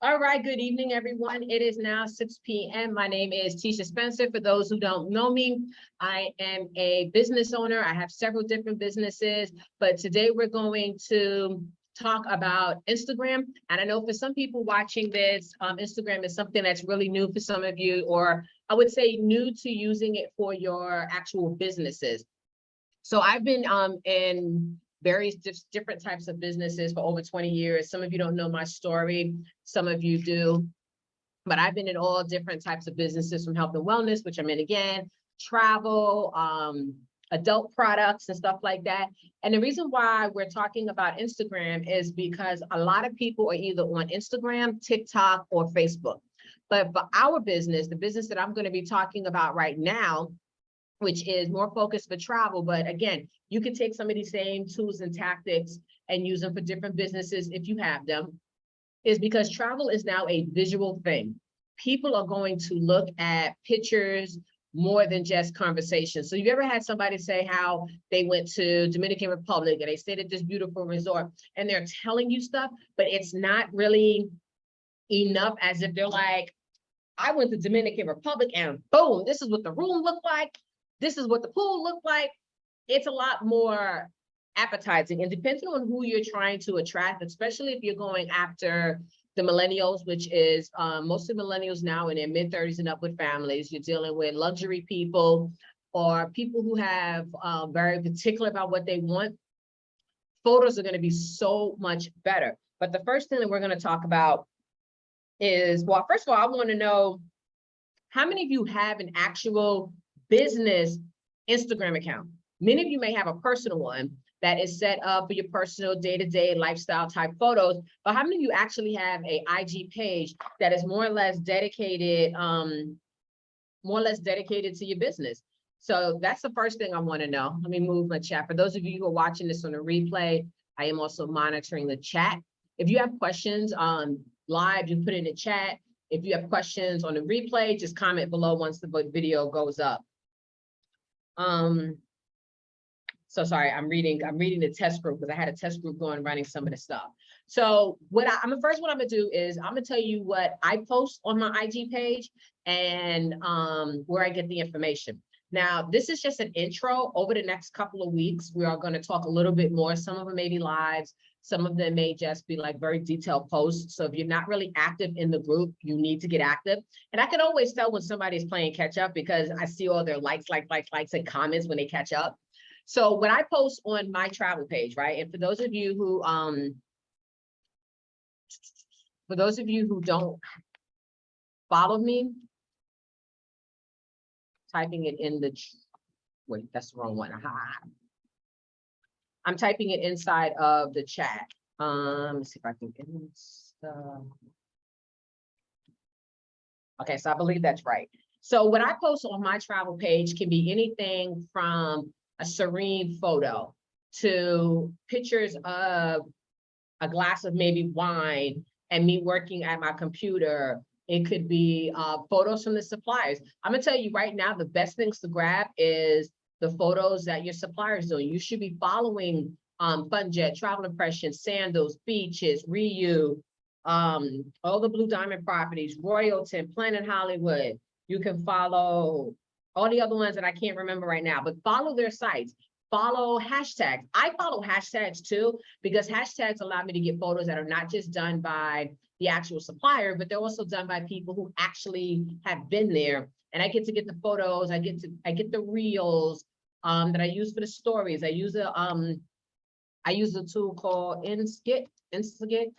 All right, good evening, everyone. It is now 6 p.m. My name is Tisha Spencer. For those who don't know me, I am a business owner. I have several different businesses, but today we're going to talk about Instagram. And I know for some people watching this, Instagram is something that's really new for some of you, or I would say new to using it for your actual businesses. So I've been in various different types of businesses for over 20 years. Some of you don't know my story, some of you do, but I've been in all different types of businesses, from health and wellness, which I'm in again, travel, adult products and stuff like that. And the reason why we're talking about Instagram is because a lot of people are either on Instagram, TikTok, or Facebook. But for our business, the business that I'm going to be talking about right now, which is more focused for travel. But again, you can take some of these same tools and tactics and use them for different businesses if you have them, is because travel is now a visual thing. People are going to look at pictures more than just conversation. So you ever had somebody say how they went to Dominican Republic and they stayed at this beautiful resort and they're telling you stuff, but it's not really enough, as if they're like, I went to Dominican Republic and boom, this is what the room looked like. This is what the pool looked like. It's a lot more appetizing, and depending on who you're trying to attract, especially if you're going after the millennials, which is most of the millennials now in their mid-30s and up with families. You're dealing with luxury people or people who have very particular about what they want. Photos are going to be so much better. But the first thing that we're going to talk about is, well, first of all, I want to know how many of you have an actual business Instagram account. Many of you may have a personal one that is set up for your personal day-to-day lifestyle type photos, but how many of you actually have a IG page that is more or less dedicated to your business? So that's the first thing I want to know. Let me move my chat. For those of you who are watching this on a replay, I am also monitoring the chat. If you have questions on live, you put in the chat. If you have questions on the replay, just comment below once the video goes up. So sorry, I'm reading the test group because I had a test group going running some of the stuff. So what the first one I'm gonna do is I'm gonna tell you what I post on my IG page and where I get the information. Now, this is just an intro. Over the next couple of weeks, we are going to talk a little bit more. Some of them may be lives. Some of them may just be like very detailed posts. So if you're not really active in the group, you need to get active. And I can always tell when somebody's playing catch up because I see all their likes and comments when they catch up. So when I post on my travel page, right? And for those of you who don't follow me, typing it in the, wait, that's the wrong one. I'm typing it inside of the chat. Let's see if I can get okay, so I believe that's right. So what I post on my travel page can be anything from a serene photo to pictures of a glass of maybe wine and me working at my computer. It could be photos from the suppliers. I'm gonna tell you right now, the best things to grab is the photos that your suppliers do. You should be following FunJet, Travel Impressions, Sandals, Beaches, Ryu, all the Blue Diamond properties, Royalton, Planet Hollywood. You can follow all the other ones that I can't remember right now, but follow their sites. Follow hashtags. I follow hashtags too, because hashtags allow me to get photos that are not just done by the actual supplier, but they're also done by people who actually have been there. And I get to get the photos, I get the reels that I use for the stories. I use a tool called Insget, INSGET.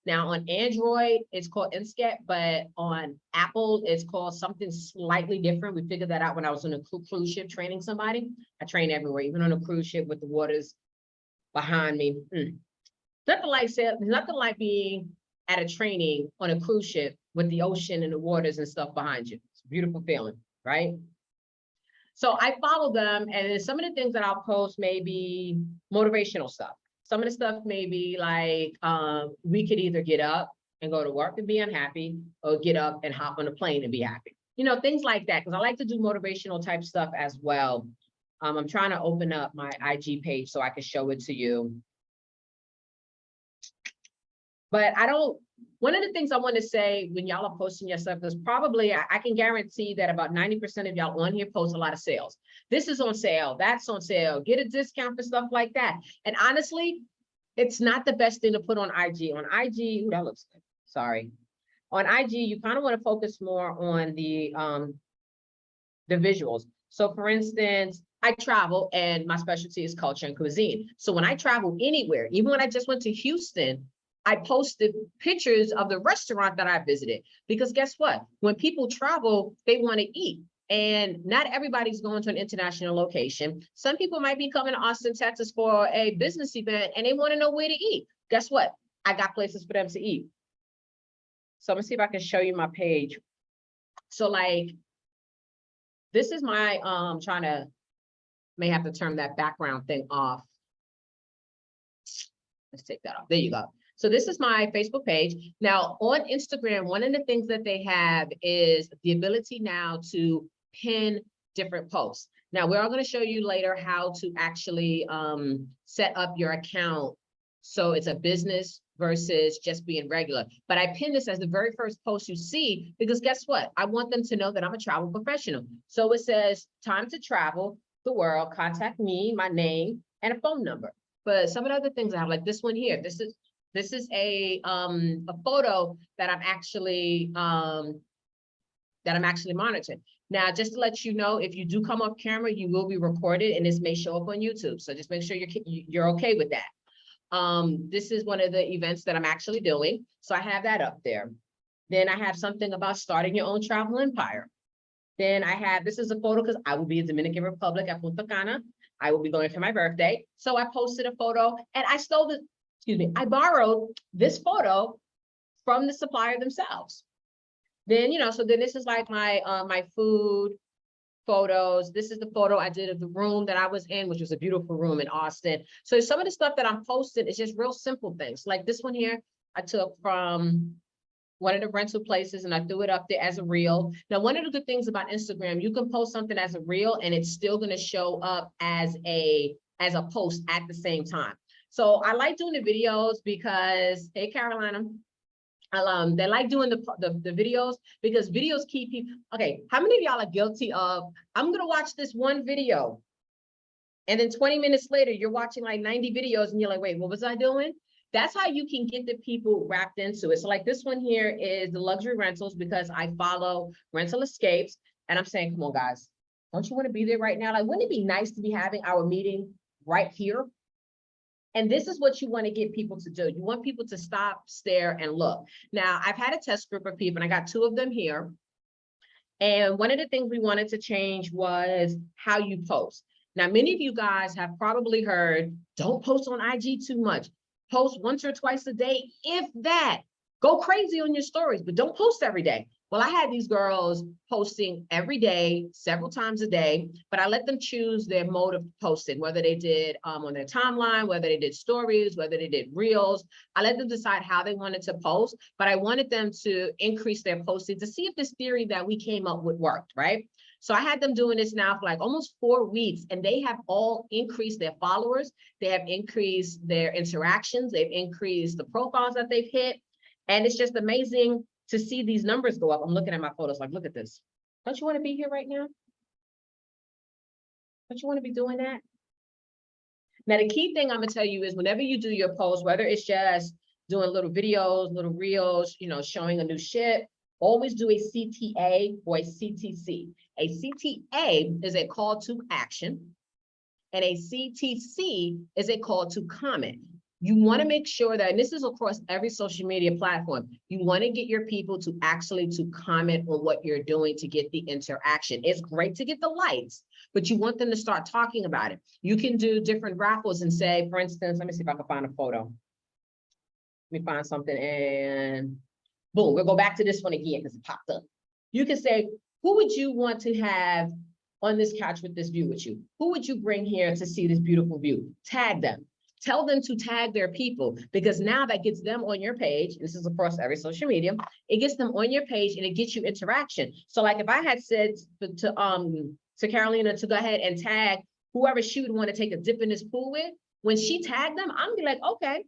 Now on Android, it's called Insget, but on Apple, it's called something slightly different. We figured that out when I was on a cruise ship training somebody. I train everywhere, even on a cruise ship with the waters behind me. Nothing like being at a training on a cruise ship with the ocean and the waters and stuff behind you. It's a beautiful feeling, right? So I follow them, and some of the things that I'll post may be motivational stuff. Some of the stuff may be like, we could either get up and go to work and be unhappy, or get up and hop on a plane and be happy. You know, things like that, because I like to do motivational type stuff as well. I'm trying to open up my IG page so I can show it to you. But one of the things I want to say when y'all are posting your stuff is probably, I can guarantee that about 90% of y'all on here post a lot of sales. This is on sale, that's on sale, get a discount for stuff like that. And honestly, it's not the best thing to put on IG. On IG, ooh, that looks good, sorry. On IG, you kind of want to focus more on the visuals. So for instance, I travel and my specialty is culture and cuisine. So when I travel anywhere, even when I just went to Houston, I posted pictures of the restaurant that I visited, because guess what? When people travel, they want to eat. And not everybody's going to an international location. Some people might be coming to Austin, Texas for a business event and they want to know where to eat. Guess what? I got places for them to eat. So I'm gonna see if I can show you my page. So like, this is my, may have to turn that background thing off. Let's take that off. There you go. So this is my Facebook page. Now on Instagram, one of the things that they have is the ability now to pin different posts. Now we're all going to show you later how to actually set up your account so it's a business versus just being regular. But I pin this as the very first post you see, because guess what? I want them to know that I'm a travel professional. So it says, time to travel the world, contact me, my name, and a phone number. But some of the other things I have, like this one here, this is a photo that I'm actually monitoring. Now, just to let you know, if you do come off camera, you will be recorded and this may show up on YouTube. So just make sure you're okay with that. This is one of the events that I'm actually doing. So I have that up there. Then I have something about starting your own travel empire. Then I have, this is a photo because I will be in Dominican Republic at Punta Cana. I will be going for my birthday. So I posted a photo and I stole the, I borrowed this photo from the supplier themselves. Then, so then this is like my, my food photos. This is the photo I did of the room that I was in, which was a beautiful room in Austin. So some of the stuff that I'm posting is just real simple things. Like this one here, I took from one of the rental places and I threw it up there as a reel. Now, one of the good things about Instagram, you can post something as a reel and it's still going to show up as a post at the same time. So I like doing the videos because, hey, Carolina, they like doing the videos because videos keep people. Okay, how many of y'all are guilty of, I'm going to watch this one video and then 20 minutes later, you're watching like 90 videos and you're like, wait, what was I doing? That's how you can get the people wrapped into it. So like this one here is the luxury rentals because I follow Rental Escapes. And I'm saying, come on, guys, don't you want to be there right now? Like, wouldn't it be nice to be having our meeting right here? And this is what you want to get people to do. You want people to stop, stare, and look. Now, I've had a test group of people, and I got 2 of them here. And one of the things we wanted to change was how you post. Now, many of you guys have probably heard, don't post on IG too much. Post once or twice a day, if that. Go crazy on your stories, but don't post every day. Well, I had these girls posting every day, several times a day, but I let them choose their mode of posting, whether they did on their timeline, whether they did stories, whether they did reels. I let them decide how they wanted to post, but I wanted them to increase their posting to see if this theory that we came up with worked, right? So I had them doing this now for like almost 4 weeks, and they have all increased their followers. They have increased their interactions. They've increased the profiles that they've hit. And it's just amazing to see these numbers go up. I'm looking at my photos like, look at this. Don't you want to be here right now? Don't you want to be doing that? Now, the key thing I'm going to tell you is whenever you do your post, whether it's just doing little videos, little reels, showing a new shit, always do a CTA or a CTC. A CTA is a call to action, and a CTC is a call to comment. You want to make sure that, and this is across every social media platform, you want to get your people to actually comment on what you're doing to get the interaction. It's great to get the likes, but you want them to start talking about it. You can do different raffles and say, for instance, let me see if I can find a photo. Let me find something and boom, we'll go back to this one again because it popped up. You can say, who would you want to have on this couch with this view with you? Who would you bring here to see this beautiful view? Tag them. Tell them to tag their people, because now that gets them on your page. This is across every social media. It gets them on your page and it gets you interaction. So like if I had said to Carolina to go ahead and tag whoever she would want to take a dip in this pool with, when she tagged them, I'm gonna be like, okay,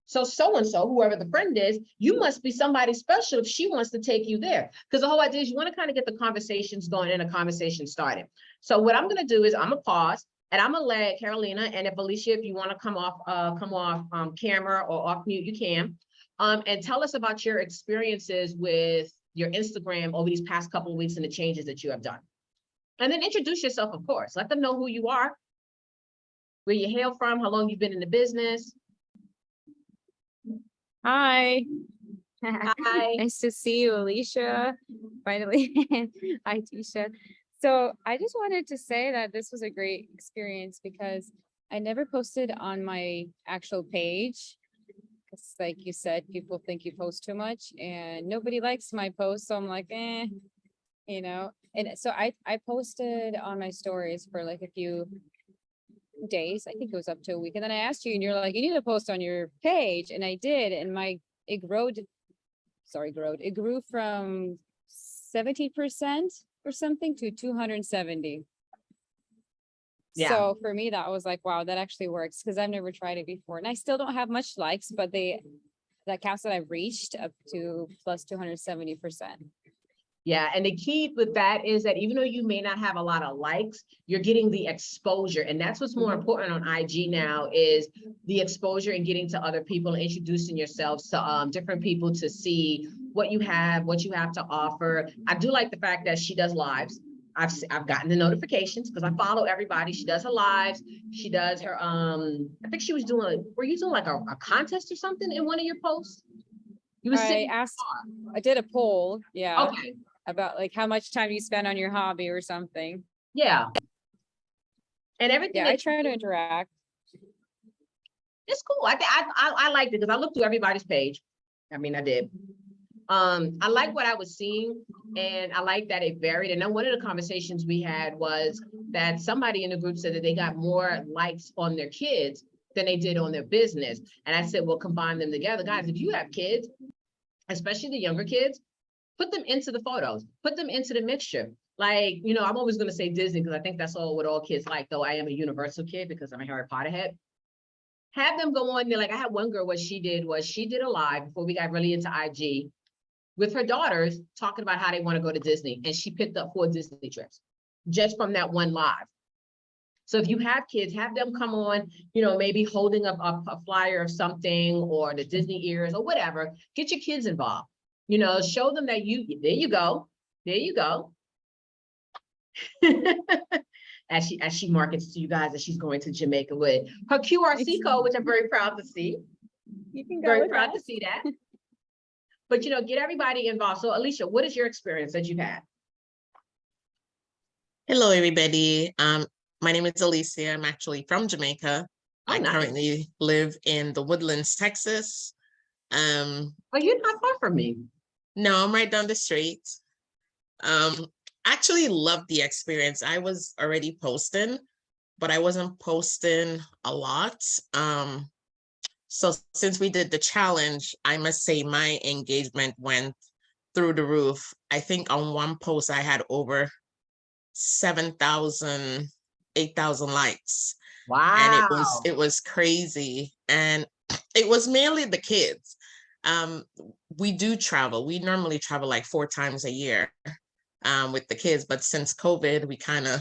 So-and-so, whoever the friend is, you must be somebody special if she wants to take you there. Because the whole idea is you want to kind of get the conversations going and a conversation started. So what I'm going to do is I'm going to pause and I'm going to let Carolina, and if Alicia, if you want to come off camera or off mute, you can. And tell us about your experiences with your Instagram over these past couple of weeks and the changes that you have done. And then introduce yourself, of course. Let them know who you are, where you hail from, how long you've been in the business. Hi. Hi. Nice to see you, Alicia. Finally. Hi, Tisha. So I just wanted to say that this was a great experience because I never posted on my actual page. Because like you said, people think you post too much and nobody likes my post. So I'm like, you know, and so I posted on my stories for like a few days. I think it was up to a week. And then I asked you and you're like, you need to post on your page. And I did. And it grew from 70% or something to 270. Yeah. So for me, that was like, wow, that actually works because I've never tried it before. And I still don't have much likes, but the accounts that I've reached up to plus 270%. Yeah, and the key with that is that even though you may not have a lot of likes, you're getting the exposure. And that's what's more important on IG now is the exposure and getting to other people, introducing yourselves to different people to see what you have to offer. I do like the fact that she does lives. I've gotten the notifications because I follow everybody. She does her lives. She does her, I think she was doing, were you doing like a contest or something in one of your posts? You were sitting. I did a poll. Yeah. Okay. About like how much time do you spend on your hobby or something. Yeah. And everything. Yeah, I try to interact. It's cool. I liked it because I looked through everybody's page. I mean, I did. I like what I was seeing, and I like that it varied. And then one of the conversations we had was that somebody in the group said that they got more likes on their kids than they did on their business. And I said, well, combine them together. Guys, if you have kids, especially the younger kids, put them into the photos, put them into the mixture. Like, you know, I'm always going to say Disney because I think that's what all kids like, though I am a Universal kid because I'm a Harry Potter head. Have them go on there. Like I had one girl, what she did was she did a live before we got really into IG with her daughters talking about how they want to go to Disney. And she picked up 4 Disney trips just from that one live. So if you have kids, have them come on, you know, maybe holding up a flyer of something or the Disney ears or whatever. Get your kids involved. You know, show them that there you go. There you go. as she markets to you guys that she's going to Jamaica with her QRC code, which I'm very proud to see. You can go very with proud that. to see that. But, you know, get everybody involved. So Alicia, what is your experience that you've had? Hello, everybody. My name is Alicia. I'm actually from Jamaica. Oh, I nice. currently live in the Woodlands, Texas. Oh, you're not far from me. No, I'm right down the street. Actually loved the experience. I was already posting, but I wasn't posting a lot. So since we did the challenge, I must say my engagement went through the roof. I think on one post I had over 7,000, 8,000 likes. Wow. And it was crazy. And it was mainly the kids. We do travel. We normally travel like 4 times a year with the kids. But since COVID, we kind of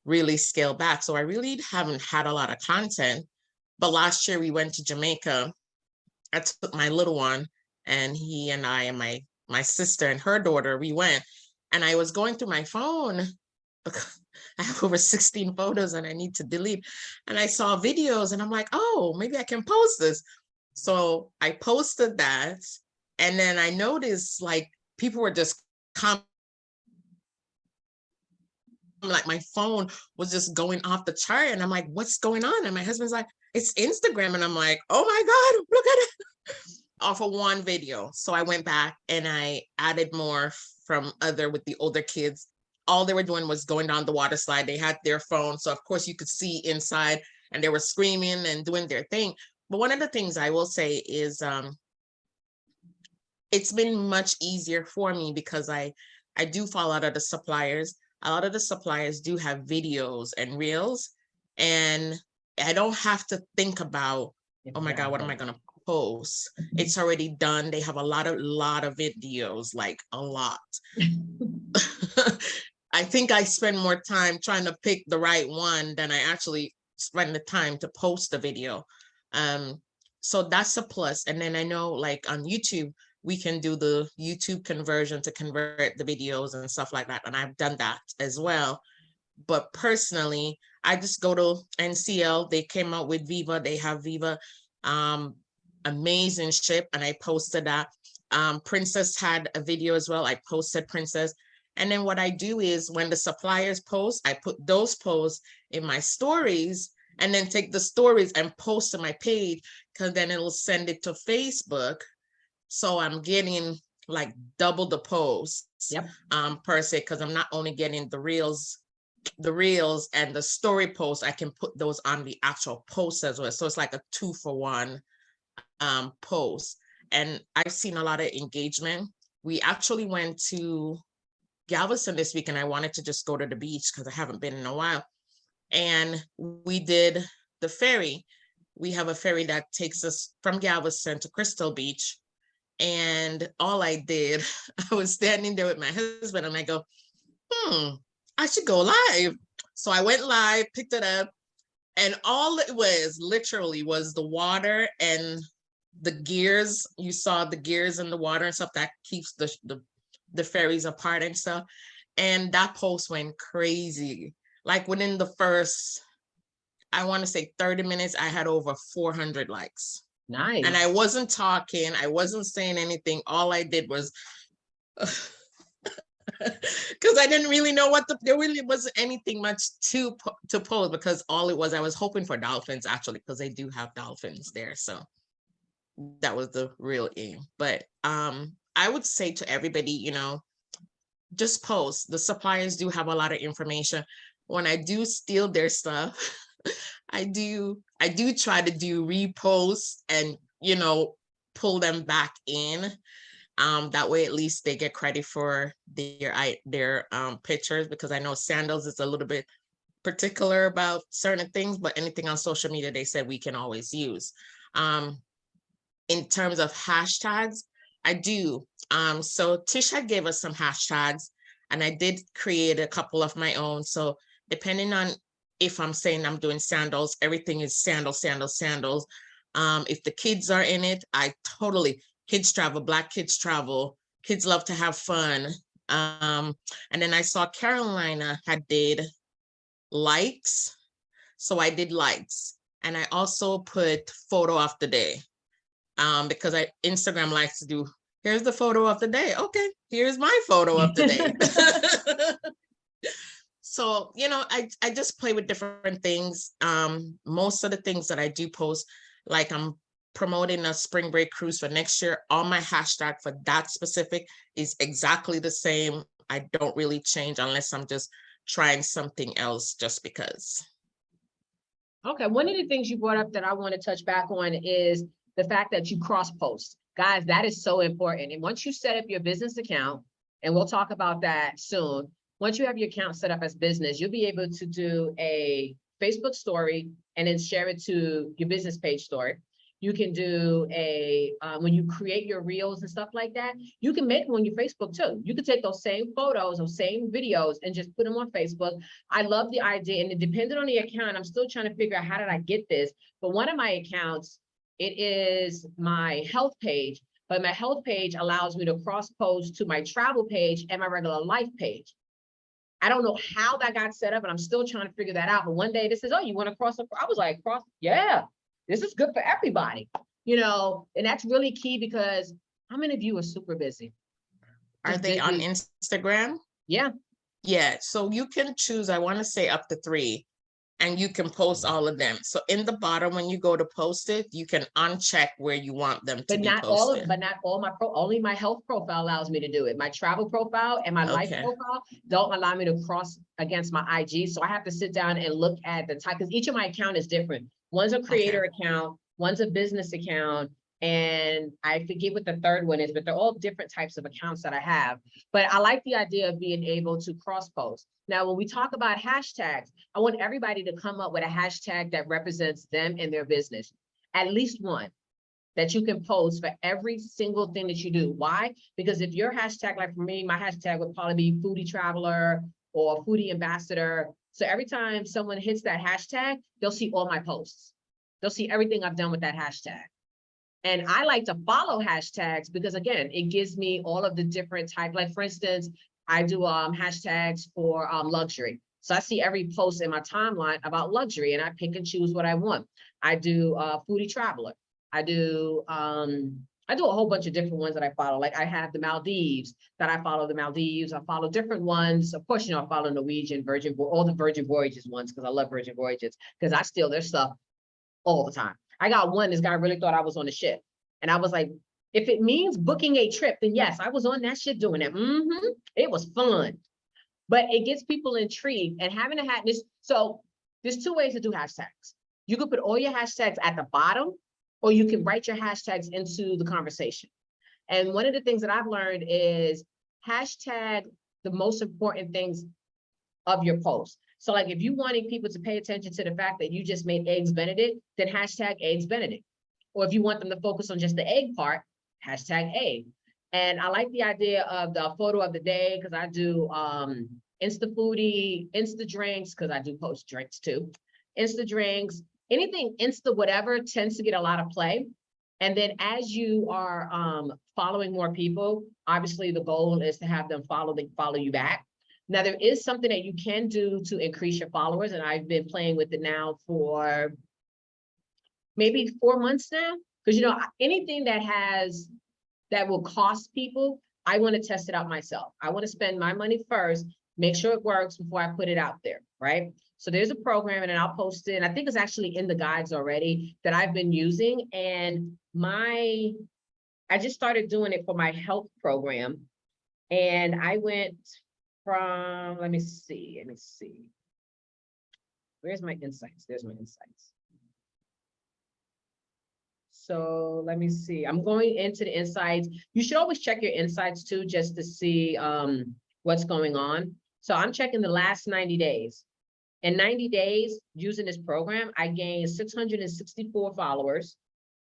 really scaled back. So I really haven't had a lot of content. But last year we went to Jamaica. I took my little one and he and I and my sister and her daughter, we went. And I was going through my phone. I have over 16 photos and I need to delete. And I saw videos and I'm like, oh, maybe I can post this. So I posted that. And then I noticed like people were just like my phone was just going off the chart. And I'm like, what's going on? And my husband's like, it's Instagram. And I'm like, oh my God, look at it. Off of one video. So I went back and I added more from with the older kids. All they were doing was going down the water slide. They had their phone. So of course you could see inside and they were screaming and doing their thing. But one of the things I will say is it's been much easier for me because I do follow a lot of the suppliers. A lot of the suppliers do have videos and reels, and I don't have to think about, oh my God, what am I going to post. It's already done. They have a lot of videos, like a lot. I think I spend more time trying to pick the right one than I actually spend the time to post the video. So that's a plus. And then I know, like on YouTube, we can do the YouTube conversion to convert the videos and stuff like that. And I've done that as well. But personally, I just go to NCL. They came out with Viva. They have Viva, amazing ship. And I posted that. Princess had a video as well. I posted Princess. And then what I do is when the suppliers post, I put those posts in my stories and then take the stories and post to my page, because then it'll send it to Facebook. So I'm getting like double the posts, per se, because I'm not only getting the reels and the story posts, I can put those on the actual post as well. So it's like a 2-for-1 post. And I've seen a lot of engagement. We actually went to Galveston this week, and I wanted to just go to the beach because I haven't been in a while. And we did the ferry. We have a ferry that takes us from Galveston to Crystal Beach. And all I did, I was standing there with my husband and I go, I should go live. So I went live, picked it up, and all it was literally was the water and the gears. You saw the gears in the water and stuff that keeps the ferries apart and stuff. And that post went crazy. Like within the first, I want to say 30 minutes, I had over 400 likes. Nice. And I wasn't talking, I wasn't saying anything. All I did was, because I didn't really know there really wasn't anything much to post, because all it was, I was hoping for dolphins actually, because they do have dolphins there. So that was the real aim. But I would say to everybody, just post. The suppliers do have a lot of information. When I do steal their stuff, I do try to do reposts and, pull them back in. That way, at least they get credit for their pictures, because I know Sandals is a little bit particular about certain things, but anything on social media, they said we can always use. In terms of hashtags, I do. So Tisha gave us some hashtags, and I did create a couple of my own. So depending on if I'm saying I'm doing sandals, everything is sandals. If the kids are in it, kids travel, Black kids travel, kids love to have fun. And then I saw Carolina did likes. So I did likes. And I also put photo of the day, because Instagram likes to do, here's the photo of the day. Okay, here's my photo of the day. So, I just play with different things. Most of the things that I do post, like I'm promoting a spring break cruise for next year, all my hashtag for that specific is exactly the same. I don't really change unless I'm just trying something else just because. Okay, one of the things you brought up that I want to touch back on is the fact that you cross post. Guys, that is so important. And once you set up your business account, and we'll talk about that soon, once you have your account set up as business, you'll be able to do a Facebook story and then share it to your business page story. You can do when you create your reels and stuff like that, you can make them on your Facebook too. You can take those same photos, those same videos, and just put them on Facebook. I love the idea, and it depended on the account. I'm still trying to figure out how did I get this, but one of my accounts, it is my health page, but my health page allows me to cross post to my travel page and my regular life page. I don't know how that got set up, and I'm still trying to figure that out. But one day this is, oh, you want to cross? I was like, cross? Yeah, this is good for everybody, and that's really key, because how many of you are super busy? Are they on Instagram? Yeah. Yeah, so you can choose, I want to say up to 3, and you can post all of them. So in the bottom, when you go to post it, you can uncheck where you want them to be posted. But not all only my health profile allows me to do it. My travel profile and my life profile don't allow me to cross against my IG. So I have to sit down and look at the type, because each of my account is different. One's a creator account, one's a business account, and I forget what the third one is, but they're all different types of accounts that I have. But I like the idea of being able to cross post. Now, when we talk about hashtags, I want everybody to come up with a hashtag that represents them and their business, at least one. that you can post for every single thing that you do. Why? Because if your hashtag, like for me, my hashtag would probably be foodie traveler or foodie ambassador. So every time someone hits that hashtag, they'll see all my posts. They'll see everything I've done with that hashtag. And I like to follow hashtags because, again, it gives me all of the different type. Like, for instance, I do hashtags for luxury. So I see every post in my timeline about luxury, and I pick and choose what I want. I do foodie traveler. I do a whole bunch of different ones that I follow. Like I have the Maldives that I follow the Maldives. I follow different ones. Of course, I follow Norwegian, all the Virgin Voyages ones because I love Virgin Voyages because I steal their stuff all the time. I got one, this guy really thought I was on the ship. And I was like, if it means booking a trip, then yes, I was on that shit doing it. It was fun. But it gets people intrigued and having a hat. So there's two ways to do hashtags. You could put all your hashtags at the bottom, or you can write your hashtags into the conversation. And one of the things that I've learned is hashtag the most important things of your post. So like if you wanting people to pay attention to the fact that you just made eggs Benedict, then hashtag eggs Benedict. Or if you want them to focus on just the egg part, hashtag egg. And I like the idea of the photo of the day because I do Insta foodie, Insta drinks, because I do post drinks too. Insta drinks, anything Insta whatever tends to get a lot of play. And then as you are following more people, obviously the goal is to have them follow you back. Now, there is something that you can do to increase your followers, and I've been playing with it now for maybe 4 months now. Because anything that will cost people, I want to test it out myself. I want to spend my money first, make sure it works before I put it out there, right? So there's a program, and then I'll post it. And I think it's actually in the guides already that I've been using. And I just started doing it for my health program. And I went from, let me see. Where's my insights? There's my insights. So let me see. I'm going into the insights. You should always check your insights too, just to see what's going on. So I'm checking the last 90 days. In 90 days, using this program, I gained 664 followers.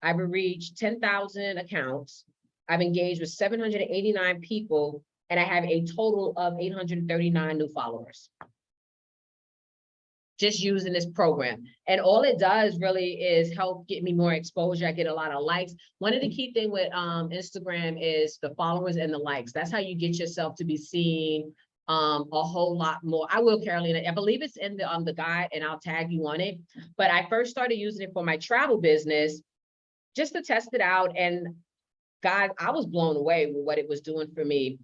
I've reached 10,000 accounts. I've engaged with 789 people, and I have a total of 839 new followers. Just using this program. And all it does really is help get me more exposure. I get a lot of likes. One of the key things with Instagram is the followers and the likes. That's how you get yourself to be seen a whole lot more. I will, Carolina, I believe it's in the guide, and I'll tag you on it. But I first started using it for my travel business just to test it out. And God, I was blown away with what it was doing for me.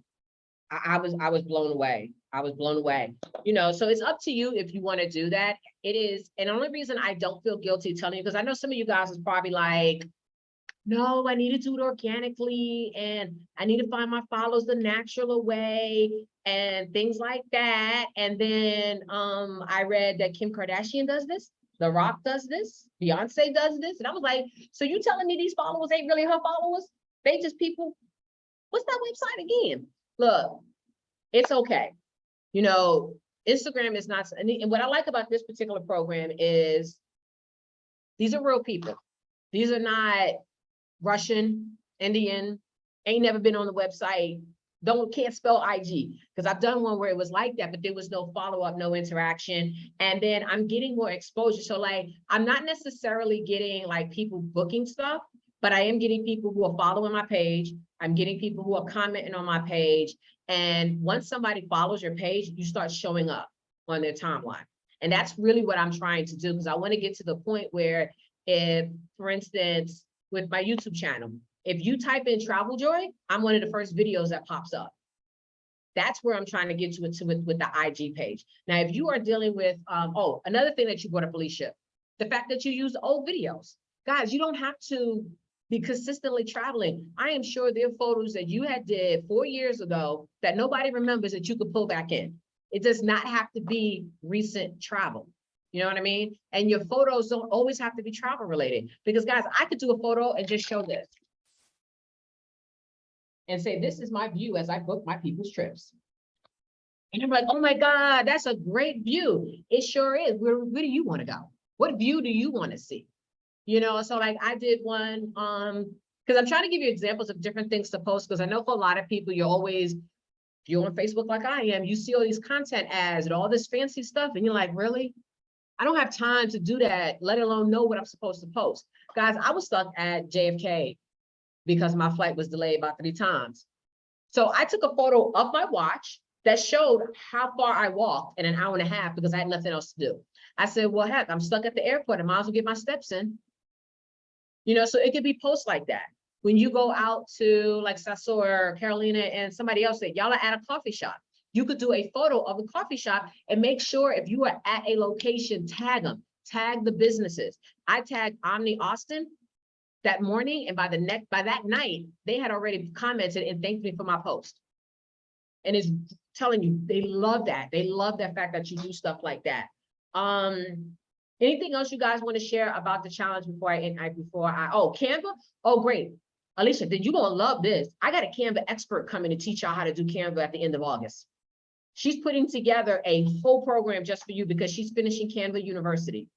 I was blown away. I was blown away. So it's up to you if you want to do that. It is. And the only reason I don't feel guilty telling you, because I know some of you guys is probably like, no, I need to do it organically, and I need to find my followers the natural way and things like that. And then I read that Kim Kardashian does this, The Rock does this, Beyonce does this. And I was like, so you telling me these followers ain't really her followers? They just people. What's that website again? Look, it's okay. Instagram is not, and what I like about this particular program is these are real people. These are not Russian, Indian, ain't never been on the website, can't spell IG. Because I've done one where it was like that, but there was no follow-up, no interaction. And then I'm getting more exposure. So like, I'm not necessarily getting like people booking stuff, but I am getting people who are following my page. I'm getting people who are commenting on my page. And once somebody follows your page, you start showing up on their timeline. And that's really what I'm trying to do, because I want to get to the point where if, for instance, with my YouTube channel, if you type in Travel Joy, I'm one of the first videos that pops up. That's where I'm trying to get to it with the IG page. Now, if you are dealing with, another thing that you brought up, Alicia, the fact that you use old videos. Guys, you don't have to be consistently traveling. I am sure there are photos that you had did 4 years ago that nobody remembers that you could pull back in. It does not have to be recent travel. You know what I mean? And your photos don't always have to be travel related, because guys, I could do a photo and just show this and say, this is my view as I book my people's trips. And you're like, oh my God, that's a great view. It sure is. Where do you want to go? What view do you want to see? You know, so like I did one, because I'm trying to give you examples of different things to post, because I know for a lot of people, you're on Facebook like I am, you see all these content ads and all this fancy stuff, and you're like, really? I don't have time to do that, let alone know what I'm supposed to post. Guys, I was stuck at JFK because my flight was delayed about 3 times. So I took a photo of my watch that showed how far I walked in an hour and a half because I had nothing else to do. I said, well, heck, I'm stuck at the airport. I might as well get my steps in. You know, so it could be posts like that. When you go out to like Sasso or Carolina and somebody else said, y'all are at a coffee shop. You could do a photo of the coffee shop and make sure if you are at a location, tag them, tag the businesses. I tagged Omni Austin that morning, and by that night, they had already commented and thanked me for my post. And it's telling you, they love that. They love that fact that you do stuff like that. Anything else you guys want to share about the challenge before oh, Canva? Oh, great. Alicia, then you're gonna love this. I got a Canva expert coming to teach y'all how to do Canva at the end of August. She's putting together a whole program just for you because she's finishing Canva University.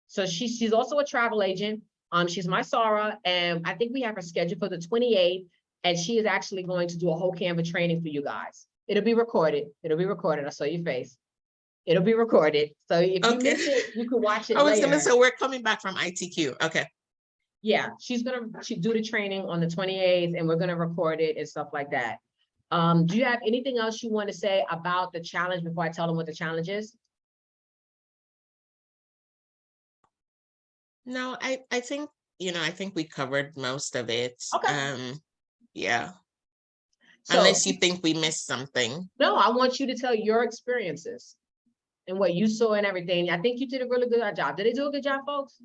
So she's also a travel agent. She's my Sarah, and I think we have her scheduled for the 28th, and she is actually going to do a whole Canva training for you guys. It'll be recorded. It'll be recorded. I saw your face. It'll be recorded. So if you miss it, you can watch it I was later. gonna say we're coming back from ITQ. Okay. Yeah, she's gonna do the training on the 28th, and we're gonna record it and stuff like that. Do you have anything else you want to say about the challenge before I tell them what the challenge is? No, I think, I think we covered most of it. Okay. Yeah. So, unless you think we missed something. No, I want you to tell your experiences and what you saw and everything. I think you did a really good job. Did they do a good job, folks?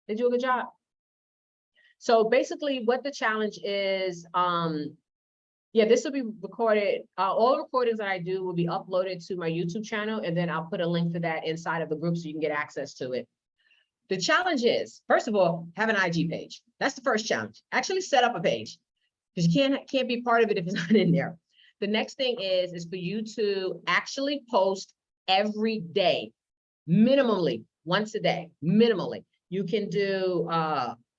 They do a good job. So basically what the challenge is, yeah, this will be recorded. All recordings that I do will be uploaded to my YouTube channel, and then I'll put a link to that inside of the group so you can get access to it. The challenge is, first of all, have an IG page. That's the first challenge. Actually set up a page, because you can't be part of it if it's not in there. The next thing is for you to actually post every day, minimally once a day, minimally. You can do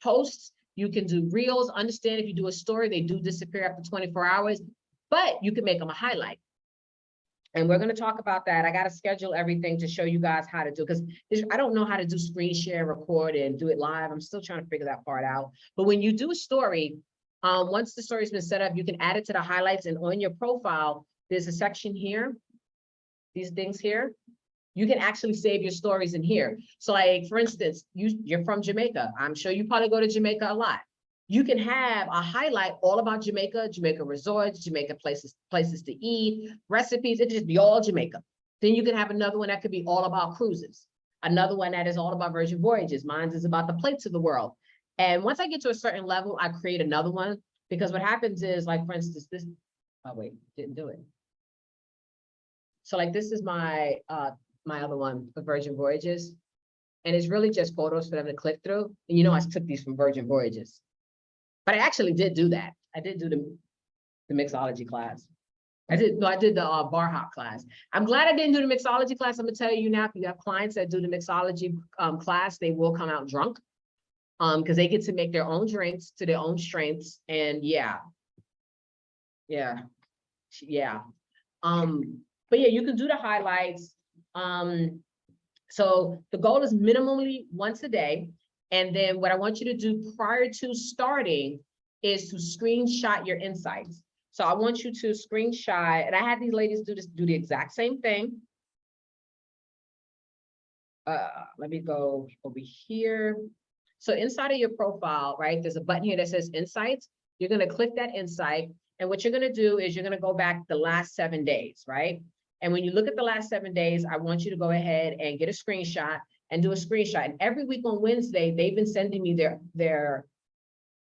posts, you can do reels. Understand if you do a story, they do disappear after 24 hours, but you can make them a highlight. And we're going to talk about that. I got to schedule everything to show you guys how to do, because I don't know how to do screen share, record, and do it live. I'm still trying to figure that part out. But when you do a story, once the story's been set up, you can add it to the highlights, and on your profile, there's a section here, these things here. You can actually save your stories in here. So like, for instance, you're from Jamaica. I'm sure you probably go to Jamaica a lot. You can have a highlight all about Jamaica, Jamaica resorts, Jamaica places to eat, recipes. It just be all Jamaica. Then you can have another one that could be all about cruises. Another one that is all about Virgin Voyages. Mine is about the plates of the world. And once I get to a certain level, I create another one, because what happens is, like, for instance, this, oh wait, didn't do it. So like, this is my other one for Virgin Voyages. And it's really just photos for them to click through. And you know, I took these from Virgin Voyages. But I actually did do that. I did do the mixology class. I did the bar hop class. I'm glad I didn't do the mixology class. I'm gonna tell you now, if you have clients that do the mixology class, they will come out drunk. Because they get to make their own drinks to their own strengths. And yeah. But yeah, you can do the highlights. So the goal is minimally once a day. And then what I want you to do prior to starting is to screenshot your insights. So I want you to screenshot, and I had these ladies do the exact same thing. Let me go over here. So inside of your profile, right, there's a button here that says Insights. You're going to click that insight. And what you're going to do is you're going to go back the last 7 days, right? And when you look at the last 7 days, I want you to go ahead and get a screenshot and do a screenshot. And every week on Wednesday, they've been sending me their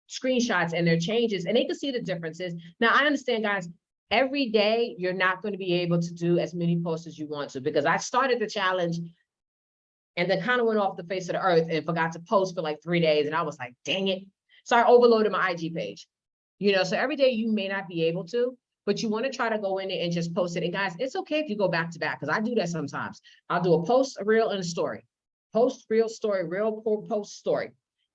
screenshots and their changes, and they can see the differences. Now, I understand, guys, every day you're not going to be able to do as many posts as you want to, because I started the challenge and then kind of went off the face of the earth and forgot to post for like 3 days. And I was like, dang it. So I overloaded my IG page. You know, so every day you may not be able to, but you want to try to go in there and just post it. And guys, it's okay if you go back to back, because I do that sometimes. I'll do a post, a reel, and a story. Post, reel, story, reel, post, story.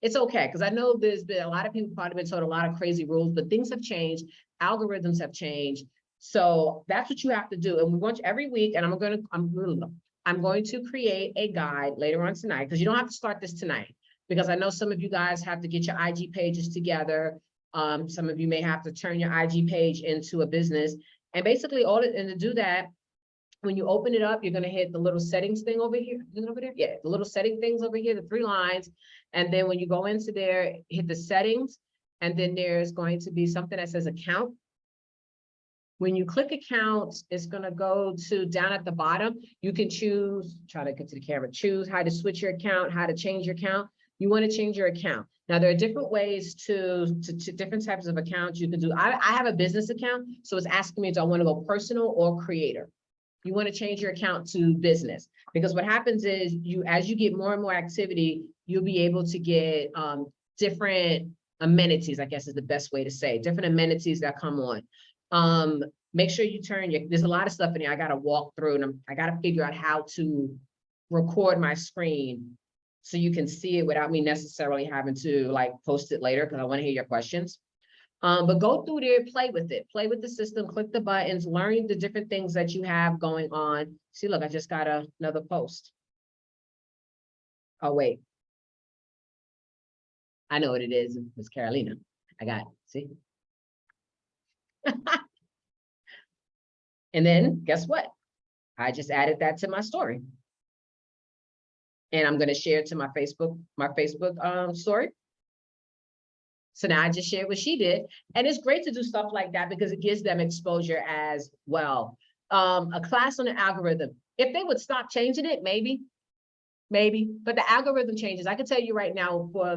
It's okay, because I know there's been a lot of people probably been told a lot of crazy rules, but things have changed, algorithms have changed. So that's what you have to do. And we want you every week, and I'm going to create a guide later on tonight, because you don't have to start this tonight, because I know some of you guys have to get your IG pages together. Some of you may have to turn your IG page into a business. And basically and to do that, when you open it up, you're gonna hit the little settings thing over here. Is it over there? Yeah, the little setting things over here, the 3 lines. And then when you go into there, hit the settings, and then there's going to be something that says account. When you click account, it's gonna go to down at the bottom. You can choose, try to get to the camera, choose how to switch your account, how to change your account. You want to change your account. Now, there are different ways to different types of accounts you can do. I have a business account, so it's asking me, do I want to go personal or creator? You want to change your account to business, because what happens is as you get more and more activity, you'll be able to get different amenities, I guess is the best way to say, different amenities that come on. Make sure you turn there's a lot of stuff in here I got to walk through, and I got to figure out how to record my screen so you can see it without me necessarily having to like post it later, because I want to hear your questions. But go through there, play with it, play with the system, click the buttons, learn the different things that you have going on. See, look, I just got another post. Oh, wait. I know what it is, Miss Carolina. I got it, see? And then guess what? I just added that to my story. And I'm going to share it to my Facebook story. So now I just shared what she did. And it's great to do stuff like that because it gives them exposure as well. A class on the algorithm. If they would stop changing it, maybe. But the algorithm changes. I can tell you right now, for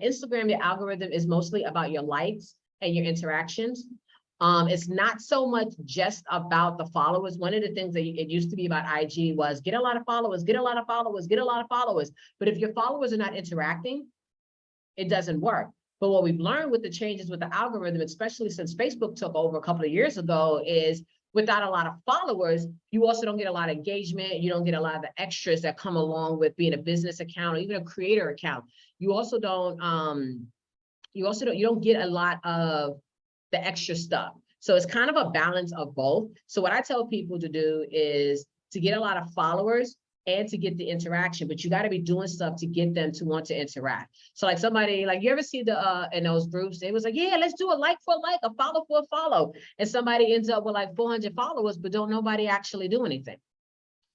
Instagram, the algorithm is mostly about your likes and your interactions. It's not so much just about the followers. One of the things that it used to be about IG was get a lot of followers, get a lot of followers, get a lot of followers. But if your followers are not interacting, it doesn't work. But what we've learned with the changes with the algorithm, especially since Facebook took over a couple of years ago, is without a lot of followers, you also don't get a lot of engagement. You don't get a lot of the extras that come along with being a business account or even a creator account. You also don't, you don't get a lot of the extra stuff. So it's kind of a balance of both. So what I tell people to do is to get a lot of followers and to get the interaction, but you got to be doing stuff to get them to want to interact. So like somebody, like you ever see in those groups, it was like, yeah, let's do a like for a like, a follow for a follow. And somebody ends up with like 400 followers, but don't nobody actually do anything.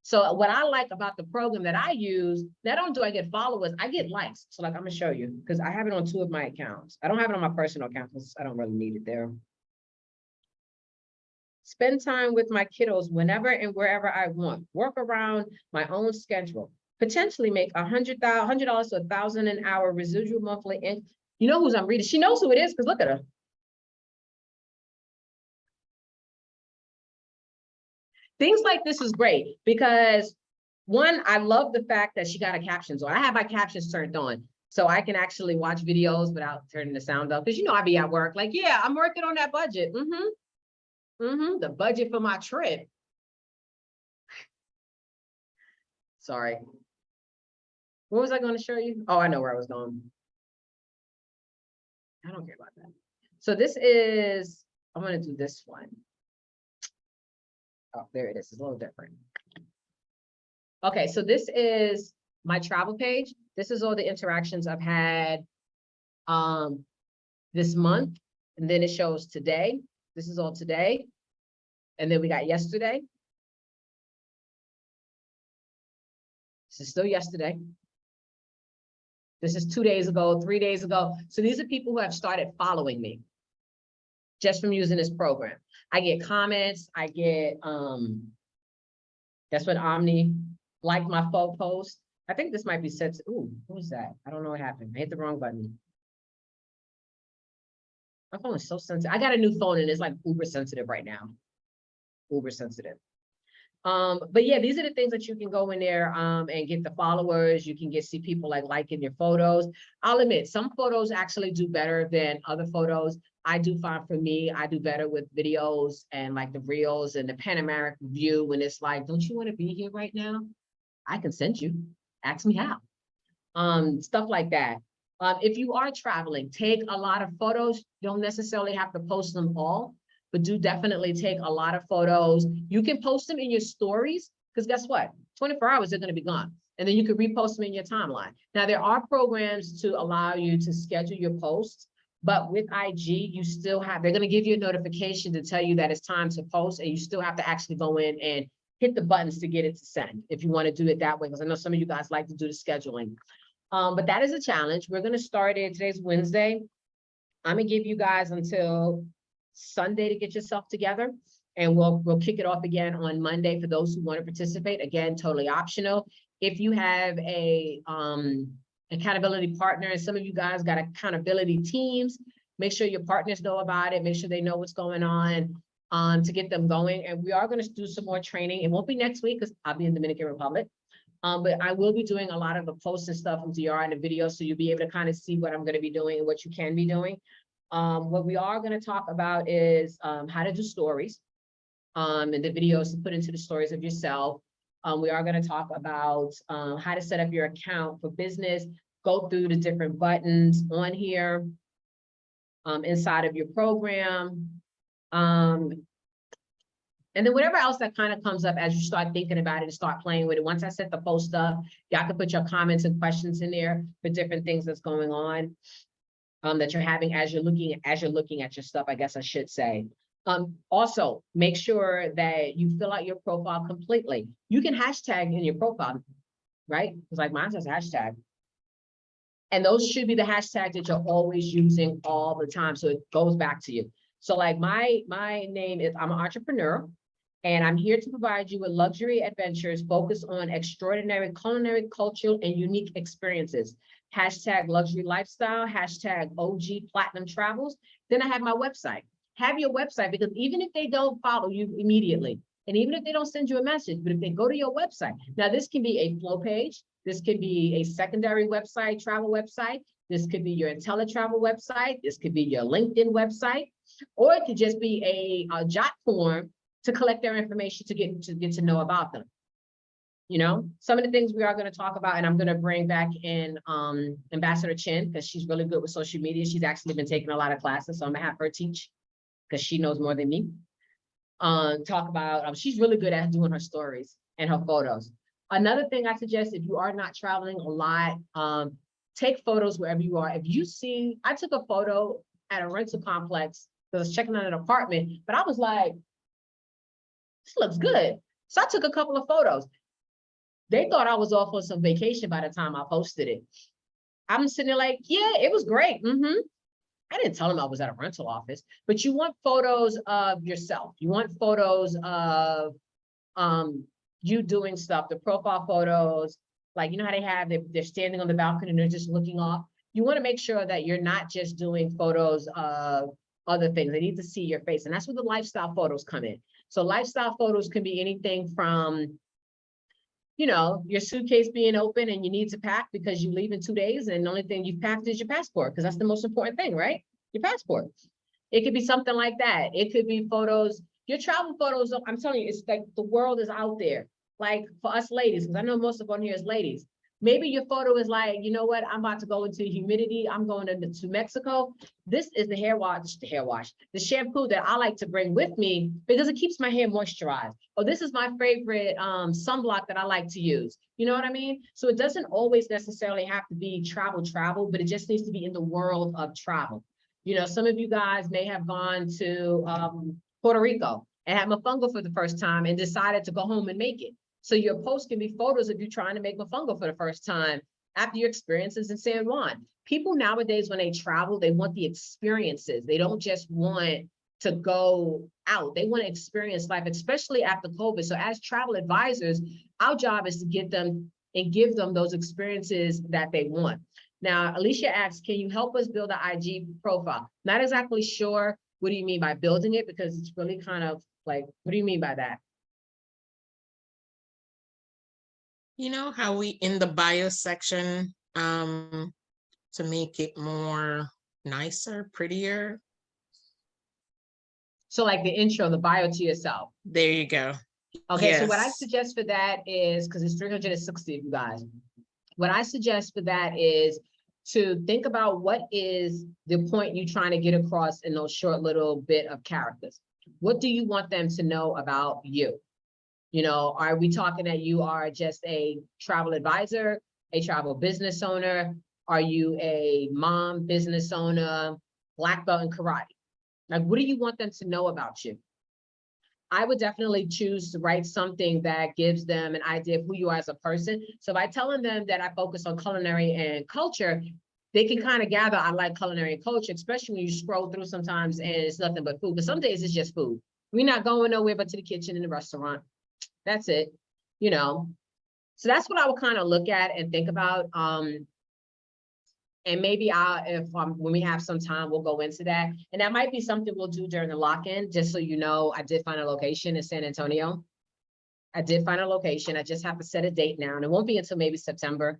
So what I like about the program that I use, not only do I get followers, I get likes. So like, I'm gonna show you, because I have it on 2 of my accounts. I don't have it on my personal account because I don't really need it there. Spend time with my kiddos whenever and wherever I want. Work around my own schedule. Potentially make $100 to $1,000 an hour residual monthly income. You know who's I'm reading? She knows who it is because look at her. Things like this is great because one, I love the fact that she got a captions on. I have my captions turned on so I can actually watch videos without turning the sound up. Because you know I be at work like, yeah, I'm working on that budget. The budget for my trip. Sorry. What was I going to show you? Oh, I know where I was going. I don't care about that. So this is, I'm going to do this one. Oh, there it is. It's a little different. Okay, so this is my travel page. This is all the interactions I've had this month. And then it shows today. This is all today. And then we got yesterday. This is still yesterday. This is 2 days ago, 3 days ago. So these are people who have started following me just from using this program. I get comments. I get, that's when Omni liked my photo post. I think this might be set to, ooh, who's that? I don't know what happened. I hit the wrong button. My phone is so sensitive. I got a new phone and it's like uber sensitive right now. Uber sensitive. But yeah, these are the things that you can go in there and get the followers. You can see people like liking your photos. I'll admit some photos actually do better than other photos. I do find for me, I do better with videos and like the reels and the panoramic view when it's like, don't you want to be here right now? I can send you. Ask me how. Stuff like that. If you are traveling, take a lot of photos. You don't necessarily have to post them all, but do definitely take a lot of photos. You can post them in your stories, because guess what? 24 hours, they're going to be gone. And then you can repost them in your timeline. Now, there are programs to allow you to schedule your posts, but with IG, you still have, they're going to give you a notification to tell you that it's time to post, and you still have to actually go in and hit the buttons to get it to send if you want to do it that way, because I know some of you guys like to do the scheduling. But that is a challenge. We're going to start it. Today's Wednesday. I'm going to give you guys until Sunday to get yourself together, and we'll kick it off again on Monday for those who want to participate. Again, totally optional. If you have a accountability partner, and some of you guys got accountability teams, make sure your partners know about it. Make sure they know what's going on to get them going. And we are going to do some more training. It won't be next week because I'll be in Dominican Republic. But I will be doing a lot of the posts and stuff from DR and the video, so you'll be able to kind of see what I'm going to be doing and what you can be doing. What we are going to talk about is how to do stories and the videos to put into the stories of yourself. We are going to talk about how to set up your account for business, go through the different buttons on here inside of your program. And then whatever else that kind of comes up as you start thinking about it and start playing with it. Once I set the post up, y'all can put your comments and questions in there for different things that's going on that you're having as you're looking at your stuff, I guess I should say. Also, make sure that you fill out your profile completely. You can hashtag in your profile, right? Because like mine says hashtag. And those should be the hashtags that you're always using all the time. So it goes back to you. So like my name is, I'm an entrepreneur, and I'm here to provide you with luxury adventures focused on extraordinary culinary, cultural, and unique experiences. Hashtag luxury lifestyle, hashtag OG platinum travels. Then I have my website. Have your website, because even if they don't follow you immediately, and even if they don't send you a message, but if they go to your website, now this can be a flow page, this could be a secondary website, travel website, this could be your IntelliTravel website, this could be your LinkedIn website, or it could just be a jot form to collect their information to get to know about them. You know, some of the things we are going to talk about, and I'm going to bring back in Ambassador Chin, because she's really good with social media. She's actually been taking a lot of classes, so I'm gonna have her teach, because she knows more than me. Talk about, she's really good at doing her stories and her photos. Another thing I suggest, if you are not traveling a lot, take photos wherever you are. If you see, I took a photo at a rental complex because I was checking out an apartment, but I was like, this looks good. So I took a couple of photos. They thought I was off on some vacation by the time I posted it. I'm sitting there like, yeah, it was great. I didn't tell them I was at a rental office, but you want photos of yourself. You want photos of you doing stuff, the profile photos, like, you know how they have, they're standing on the balcony and they're just looking off. You want to make sure that you're not just doing photos of other things. They need to see your face. And that's where the lifestyle photos come in. So lifestyle photos can be anything from, you know, your suitcase being open and you need to pack because you leave in 2 days and the only thing you've packed is your passport, because that's the most important thing, right? Your passport. It could be something like that. It could be photos, your travel photos. I'm telling you, it's like the world is out there. Like for us ladies, because I know most of on here is ladies. Maybe your photo is like, you know what, I'm about to go into humidity. I'm going to Mexico. This is the the shampoo that I like to bring with me because it keeps my hair moisturized. Or this is my favorite sunblock that I like to use. You know what I mean? So it doesn't always necessarily have to be travel, but it just needs to be in the world of travel. You know, some of you guys may have gone to Puerto Rico and had mofongo for the first time and decided to go home and make it. So your post can be photos of you trying to make mofongo for the first time after your experiences in San Juan. People nowadays, when they travel, they want the experiences. They don't just want to go out. They want to experience life, especially after COVID. So as travel advisors, our job is to get them and give them those experiences that they want. Now, Alicia asks, can you help us build an IG profile? Not exactly sure. What do you mean by building it? Because it's really kind of like, what do you mean by that? You know how we in the bio section to make it more nicer, prettier. So like the intro, the bio to yourself. There you go. Okay, Yes. so what I suggest for that is, because it's 360 of you guys, what I suggest for that is to think about what is the point you're trying to get across in those short little bit of characters. What do you want them to know about you? You know, are we talking that you are just a travel advisor, a travel business owner? Are you a mom, business owner, black belt in karate? Like, what do you want them to know about you? I would definitely choose to write something that gives them an idea of who you are as a person. So by telling them that I focus on culinary and culture, they can kind of gather I like culinary and culture, especially when you scroll through sometimes and it's nothing but food. But some days it's just food. We're not going nowhere but to the kitchen and the restaurant. That's it, you know. So that's what I would kind of look at and think about. And maybe when we have some time, we'll go into that. And that might be something we'll do during the lock-in, just so you know, I did find a location in San Antonio. I did find a location. I just have to set a date now, and it won't be until maybe September,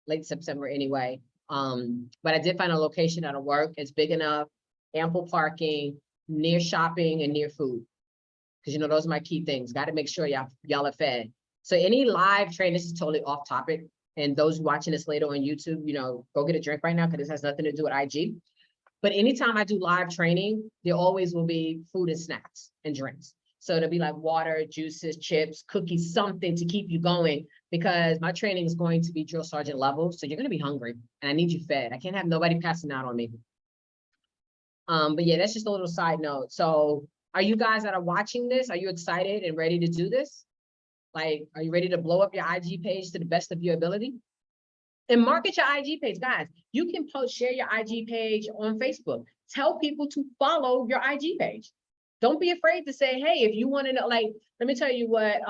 late September anyway. But I did find a location that'll work. It's big enough, ample parking, near shopping and near food. Because, you know, those are my key things. Got to make sure y'all are fed. So any live training, this is totally off topic. And those watching this later on YouTube, you know, go get a drink right now because this has nothing to do with IG. But anytime I do live training, there always will be food and snacks and drinks. So it'll be like water, juices, chips, cookies, something to keep you going, because my training is going to be drill sergeant level. So you're going to be hungry and I need you fed. I can't have nobody passing out on me. But yeah, that's just a little side note. So are you guys that are watching this, are you excited and ready to do this? Like, are you ready to blow up your IG page to the best of your ability? And market your IG page, guys. You can share your IG page on Facebook. Tell people to follow your IG page. Don't be afraid to say, hey, if you want to know, like, let me tell you what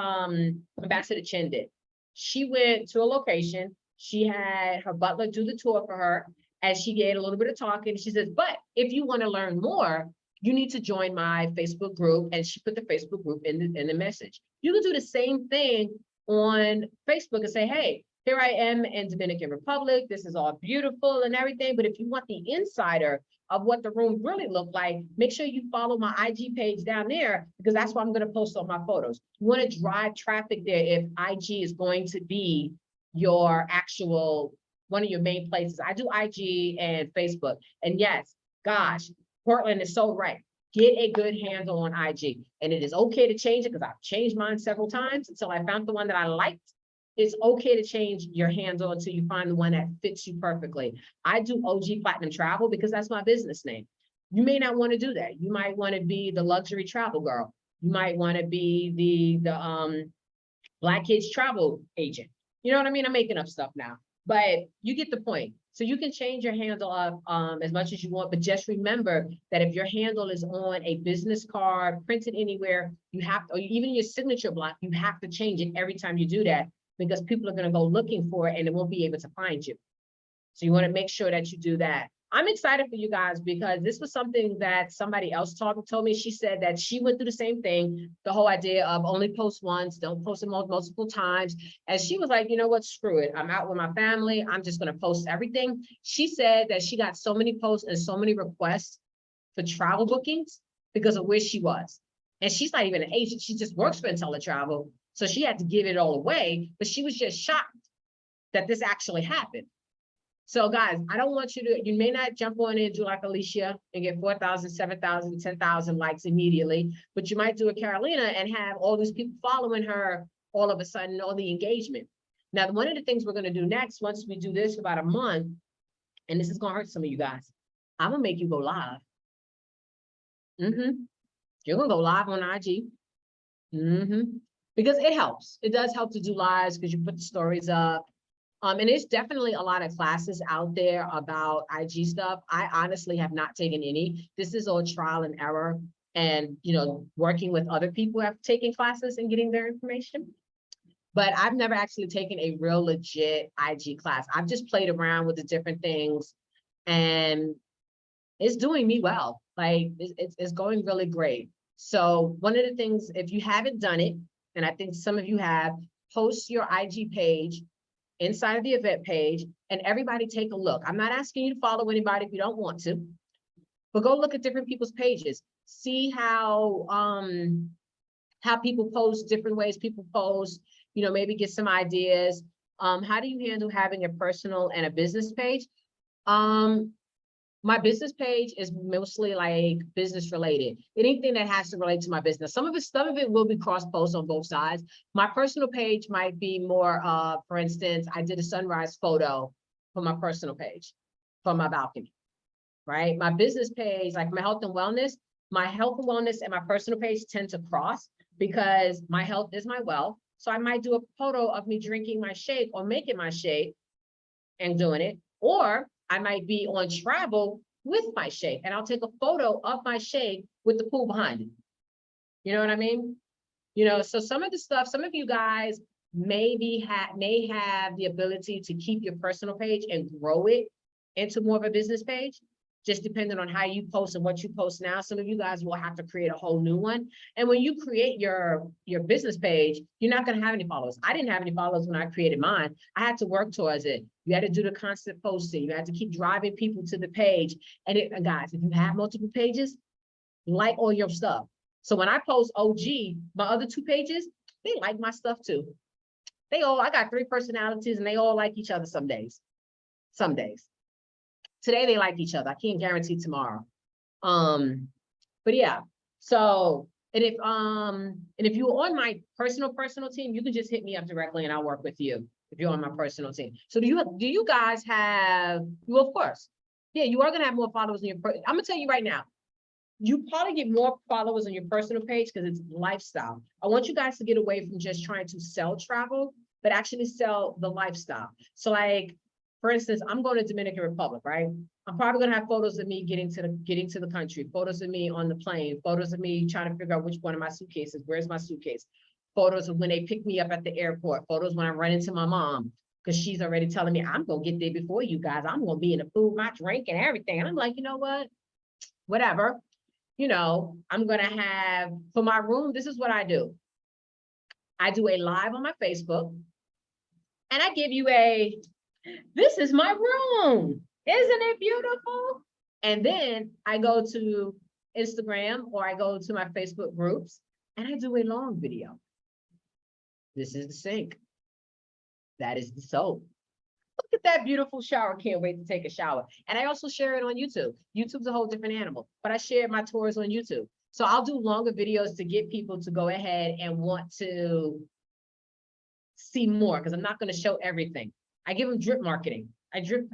Ambassador Chin did. She went to a location. She had her butler do the tour for her, and she gave a little bit of talking. She says, but if you want to learn more, you need to join my Facebook group. And she put the Facebook group in the message. You can do the same thing on Facebook and say, hey, here I am in Dominican Republic. This is all beautiful and everything. But if you want the insider of what the room really looked like, make sure you follow my IG page down there, because that's where I'm going to post all my photos. You want to drive traffic there if IG is going to be your actual, one of your main places. I do IG and Facebook. And yes, gosh, Portland is so right. Get a good handle on IG. And it is okay to change it, because I've changed mine several times until I found the one that I liked. It's okay to change your handle until you find the one that fits you perfectly. I do OG Platinum Travel because that's my business name. You may not want to do that. You might want to be the luxury travel girl. You might want to be the Black Kids travel agent. You know what I mean? I'm making up stuff now, but you get the point. So you can change your handle up as much as you want, but just remember that if your handle is on a business card, printed anywhere, you have to, or even your signature block, you have to change it every time you do that, because people are going to go looking for it and it won't be able to find you. So you want to make sure that you do that. I'm excited for you guys because this was something that somebody else told me. She said that she went through the same thing, the whole idea of only post once, don't post it multiple times. And she was like, you know what, screw it. I'm out with my family. I'm just going to post everything. She said that she got so many posts and so many requests for travel bookings because of where she was. And she's not even an agent. She just works for IntelliTravel. So she had to give it all away, but she was just shocked that this actually happened. So guys, I don't want you may not jump on and do like Alicia and get 4,000, 7,000, 10,000 likes immediately, but you might do a Carolina and have all these people following her all of a sudden, all the engagement. Now, one of the things we're going to do next, once we do this for about a month, and this is going to hurt some of you guys, I'm going to make you go live. You're going to go live on IG. Because it helps. It does help to do lives because you put the stories up. And there's definitely a lot of classes out there about IG stuff. I honestly have not taken any. This is all trial and error and, you know, working with other people who have taken classes and getting their information. But I've never actually taken a real legit IG class. I've just played around with the different things and it's doing me well. Like it's going really great. So one of the things, if you haven't done it, and I think some of you have, post your IG page inside of the event page and everybody take a look. I'm not asking you to follow anybody if you don't want to, but go look at different people's pages. See how people post, different ways people post, you know, maybe get some ideas. How do you handle having a personal and a business page? My business page is mostly like business related. Anything that has to relate to my business. Some of it will be cross post on both sides. My personal page might be more, for instance, I did a sunrise photo for my personal page, from my balcony, right? My business page, like my health and wellness and my personal page tend to cross because my health is my wealth. So I might do a photo of me drinking my shake or making my shake and doing it, or I might be on travel with my shake and I'll take a photo of my shake with the pool behind it. You know what I mean? You know, so some of the stuff, some of you guys may have the ability to keep your personal page and grow it into more of a business page, just depending on how you post and what you post now. Some of you guys will have to create a whole new one. And when you create your business page, you're not going to have any followers. I didn't have any followers when I created mine. I had to work towards it. You had to do the constant posting. You had to keep driving people to the page. And guys, if you have multiple pages, like all your stuff. So when I post OG, my other 2 pages, they like my stuff too. I got 3 personalities and they all like each other some days. Some days. Today they like each other. I can't guarantee tomorrow. But yeah. So, and if you're on my personal team, you can just hit me up directly and I'll work with you if you're on my personal team. So do you guys have, well, of course. Yeah, you are gonna have more followers in your I'm gonna tell you right now. You probably get more followers on your personal page because it's lifestyle. I want you guys to get away from just trying to sell travel, but actually sell the lifestyle. So like, for instance, I'm going to Dominican Republic, right? I'm probably going to have photos of me getting to the country, photos of me on the plane, photos of me trying to figure out which one of my suitcases, where's my suitcase, photos of when they pick me up at the airport, photos when I run into my mom, because she's already telling me, I'm going to get there before you guys. I'm going to be in the food, my drink and everything. And I'm like, you know what? Whatever. You know, I'm going to have, for my room, this is what I do. I do a live on my Facebook and I give you this is my room. Isn't it beautiful? And then I go to Instagram or I go to my Facebook groups and I do a long video. This is the sink. That is the soap. Look at that beautiful shower. Can't wait to take a shower. And I also share it on YouTube. YouTube's a whole different animal, but I share my tours on YouTube. So I'll do longer videos to get people to go ahead and want to see more because I'm not going to show everything. I give them drip marketing. I drip.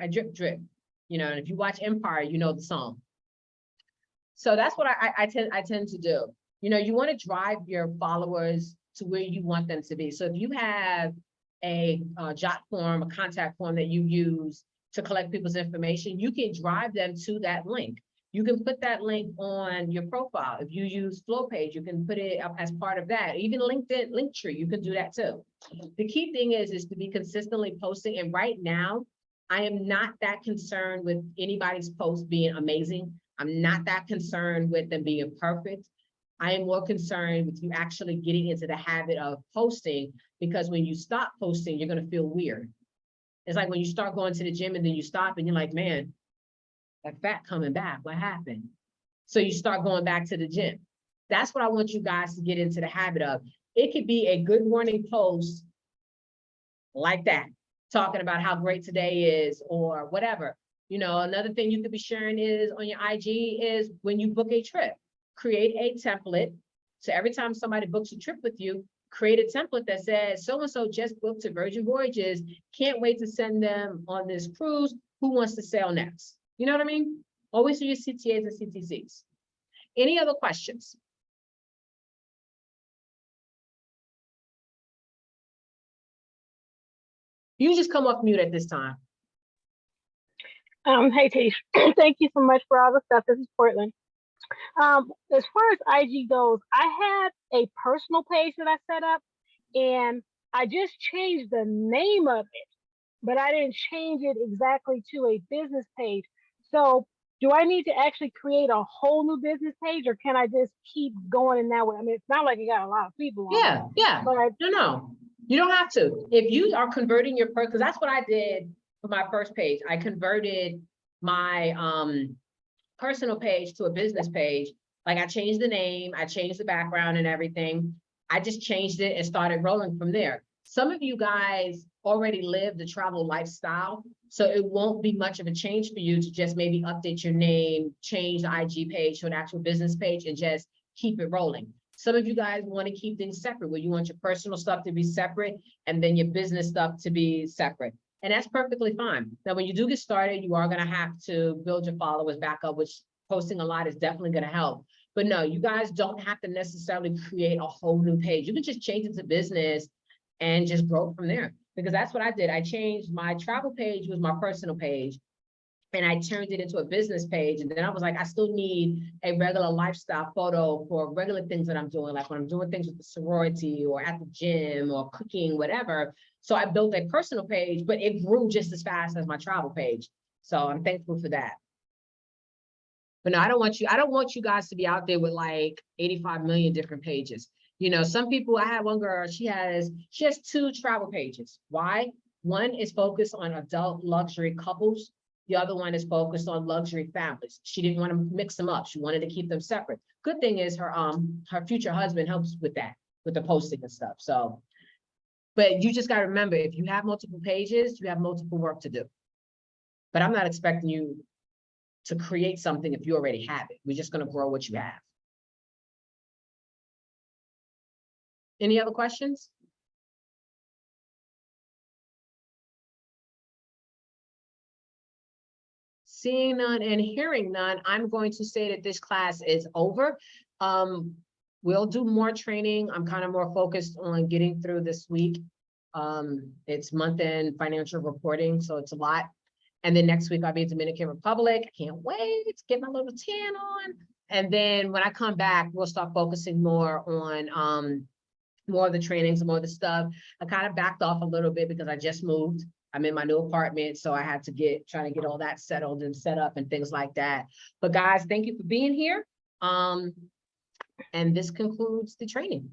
You know, and if you watch Empire, you know the song. So that's what I tend to do. You know, you want to drive your followers to where you want them to be. So if you have a jot form, a contact form that you use to collect people's information, you can drive them to that link. You can put that link on your profile. If you use FlowPage, you can put it up as part of that. Even LinkedIn, Linktree, you can do that too. The key thing is to be consistently posting. And right now, I am not that concerned with anybody's post being amazing. I'm not that concerned with them being perfect. I am more concerned with you actually getting into the habit of posting, because when you stop posting, you're going to feel weird. It's like when you start going to the gym and then you stop and you're like, man, that fat coming back, what happened? So you start going back to the gym. That's what I want you guys to get into the habit of. It could be a good morning post like that, talking about how great today is or whatever. You know, another thing you could be sharing is on your IG is when you book a trip, create a template. So every time somebody books a trip with you, create a template that says, so-and-so just booked to Virgin Voyages. Can't wait to send them on this cruise. Who wants to sail next? You know what I mean? Always do your CTAs and CTCs. Any other questions? You just come off mute at this time. Hey, Tish. Thank you so much for all the stuff. This is Portland. As far as IG goes, I had a personal page that I set up, and I just changed the name of it, but I didn't change it exactly to a business page. So do I need to actually create a whole new business page, or can I just keep going in that way? I mean, it's not like you got a lot of people on it. Yeah. But No. You don't have to. If you are converting your, because that's what I did for my first page. I converted my personal page to a business page. Like I changed the name, I changed the background and everything. I just changed it and started rolling from there. Some of you guys already live the travel lifestyle. So it won't be much of a change for you to just maybe update your name, change the IG page to an actual business page and just keep it rolling. Some of you guys want to keep things separate, where you want your personal stuff to be separate and then your business stuff to be separate. And that's perfectly fine. Now, when you do get started, you are going to have to build your followers back up, which posting a lot is definitely going to help. But no, you guys don't have to necessarily create a whole new page. You can just change it to business and just grow from there. Because that's what I did. I changed my travel page, was my personal page, and I turned it into a business page. And then I was like, I still need a regular lifestyle photo for regular things that I'm doing, like when I'm doing things with the sorority or at the gym or cooking, whatever. So I built a personal page, but it grew just as fast as my travel page. So I'm thankful for that. But no, I don't want you guys to be out there with like 85 million different pages. You know, some people, I had one girl, she has 2 travel pages. Why? One is focused on adult luxury couples. The other one is focused on luxury families. She didn't want to mix them up. She wanted to keep them separate. Good thing is her future husband helps with that, with the posting and stuff. So, but you just got to remember, if you have multiple pages, you have multiple work to do. But I'm not expecting you to create something if you already have it. We're just going to grow what you have. Any other questions? Seeing none and hearing none, I'm going to say that this class is over. We'll do more training. I'm kind of more focused on getting through this week. It's month-end financial reporting, so it's a lot. And then next week I'll be in Dominican Republic. I can't wait to get my little tan on. And then when I come back, we'll start focusing more on more of the trainings and more of the stuff. I kind of backed off a little bit because I just moved. I'm in my new apartment, so I had to try to get all that settled and set up and things like that. But guys, thank you for being here. And this concludes the training.